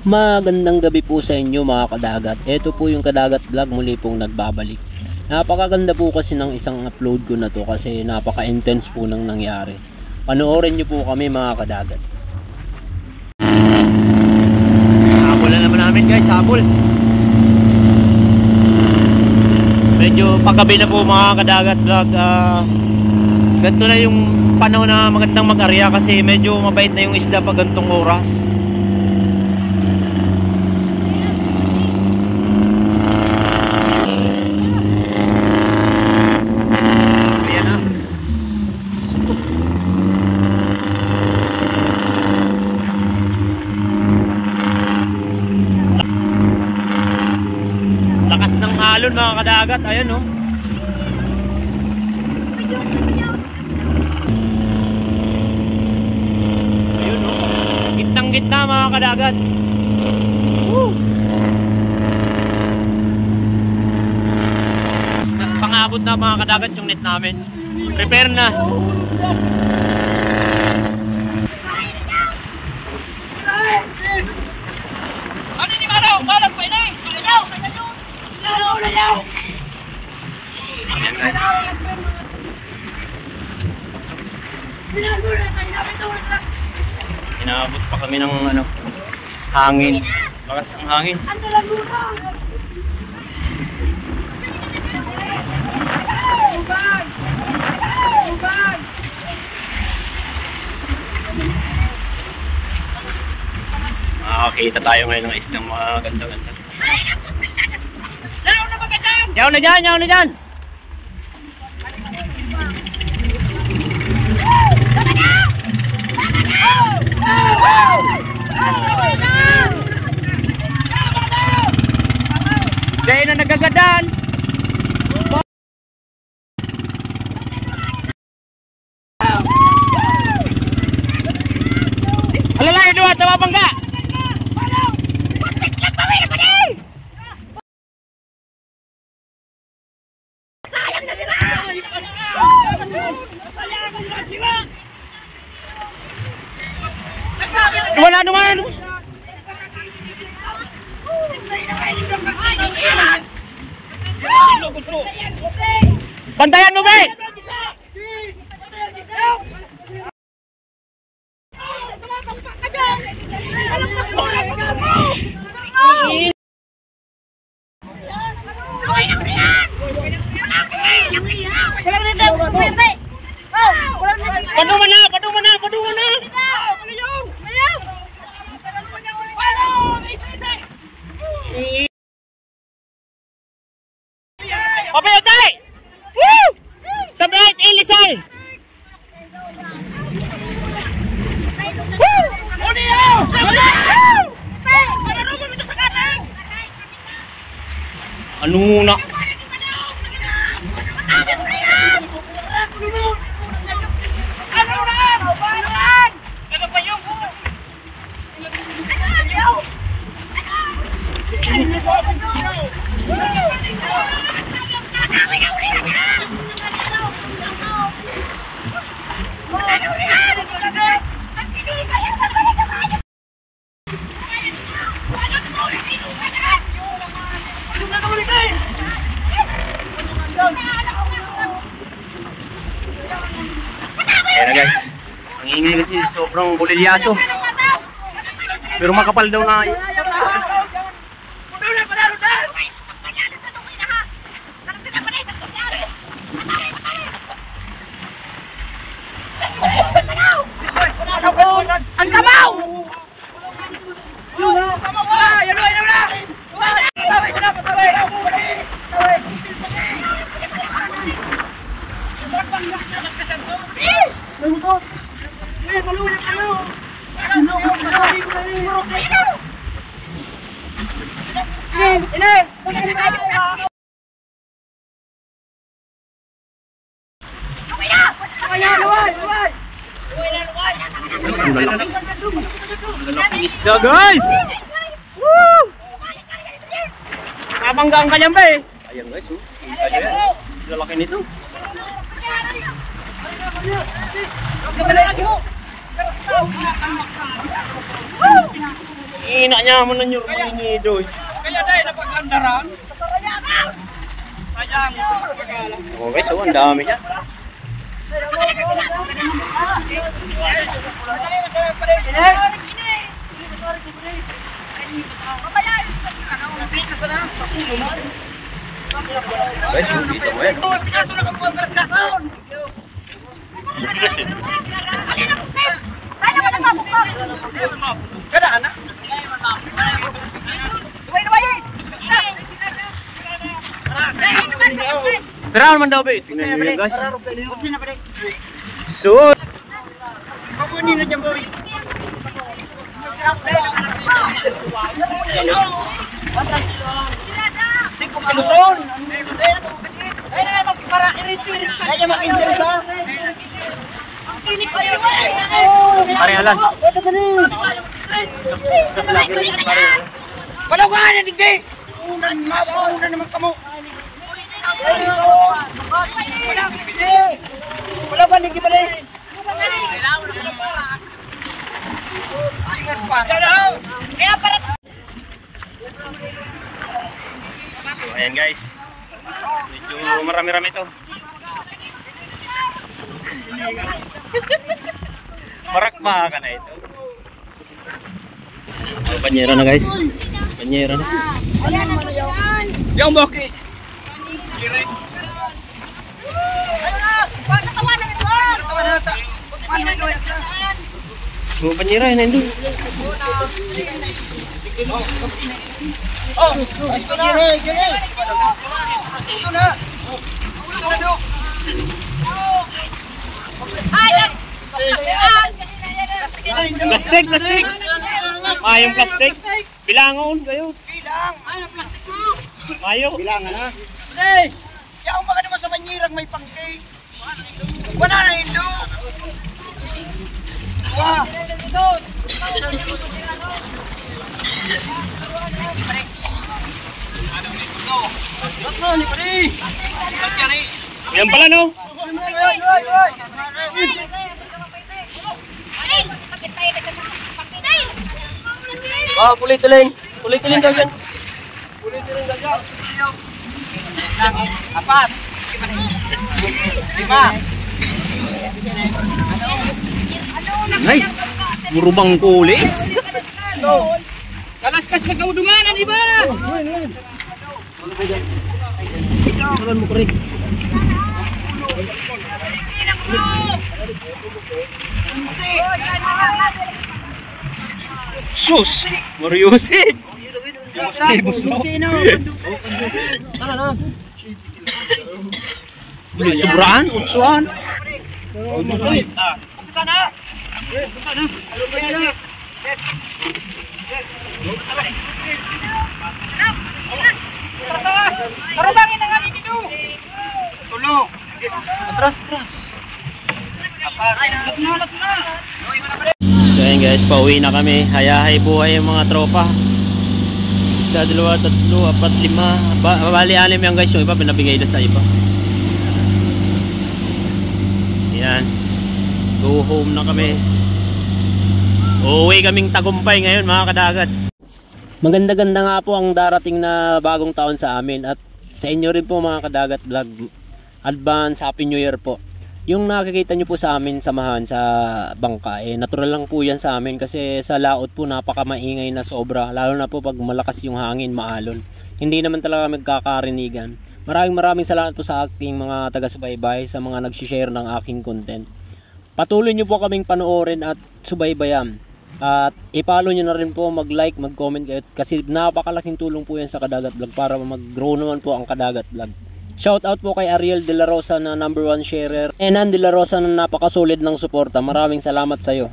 Magandang gabi po sa inyo mga kadagat. Ito po yung Kadagat Vlog, muli pong nagbabalik. Napakaganda po kasi ng isang upload ko na to kasi napaka-intense po nang nangyari. Panoorin nyo po kami mga kadagat. Habol na naman namin guys, habol. Medyo paggabi na po mga Kadagat Vlog. Ganito na yung panahon na magandang mag-arya kasi medyo mabait na yung isda pag gantong oras. Lakas ng alon mga kadagat, ayan oh. Ayun oh, gitnang gitna mga kadagat. Woo! Pangabot na mga kadagat yung net namin. Prepare na. Ano ni Maraw? Maraw pa ini. Ayan guys. Inaabot pa kami ng ano, hangin. Lakas ang hangin. Makakita tayo ngayon ng isdang mga ganda-ganda. Yaw na dyan, yaw na dyan. Dahil na nagagadan. Alala, yun naman, tama bangga. Wala naman. Bantayan mo, be. Padungan na, padungan na, padungan na. Papayotay! Woo! Sabay ilisay! Woo! Oniyo! Ano muna? Ayan na guys, ang ingay kasi sobrang bulilyaso. Pero makapal daw na. Ang kabaw! Lalaking isda guys! Woo! Nakabangga ang kanyang ba eh. Ayan guys, oh. Ayan. Lalaki nito. Ina niya mo na nyo maninido. Kaya dahil napag-andaran. Sayang. Okay, so ang dami niya. Guys, yung dito mo yan. Pero naman daw ba? Tingnan nyo yan guys. So, Kukunin na dyan, boy. Sikop ka doon. Kaya mag-interesa. pare alan. Wala ka na, hindi. Mabauna naman kamo. Wala ba, hindi ba rin? Ingat pa. So, ayan guys. Medyo marami-rami to. Marakma ka na ito. Banyera na guys. Banyera na. Yung boki. Mga banyera yun na ito. Oh, ito na. Ito na. Plastic, plastic. Yung plastic. Bilangon kayo. Bilang. Ano plastic mo? Mayo. Bilangan na. Hey! Yaong baka naman sa banyirang may pangke. Wala na ito. Wah! Yan pala no. Kulit-tulin. Kulit-tulin daw dyan. Kulit-tulin daw dyan. Apat. 5. Ay, murubang kulis. Kalaskas na kaudunganan, iba! Tulan mo kurik. Sus, Mariusin. Beli seberaan, utsuan. Sana. Karubangin ang amin dito. Tulong. Atras, atras. Lat na. So ayun guys, pauwi na kami. Hayahay buhay yung mga tropa. 1, 2, 3, 4, 5. Bali 6 yan guys, yung iba pinabigay na sa iba. Yan. Go home na kami. Uuwi kaming tagumpay ngayon mga kadagat. Maganda-ganda nga po ang darating na bagong taon sa amin. At sa inyo rin po mga kadagat vlog, advance Happy New Year po. Yung nakikita nyo po sa amin samahan sa bangka, natural lang po yan sa amin kasi sa laot po napakamaingay na sobra, lalo na po pag malakas yung hangin, maalon. Hindi naman talaga magkakarinigan. Maraming salamat po sa aking mga taga-subaybay, sa mga nag-share ng aking content. Patuloy nyo po kaming panoorin at subaybayan. At i-follow nyo na rin po, mag-like, mag-comment kayo kasi napakalaking tulong po yan sa Kadagat Vlog para mag-grow naman po ang Kadagat Vlog. Shout out po kay Ariel De La Rosa na #1 sharer, Enan De La Rosa na napakasolid ng suporta. Maraming salamat sa iyo.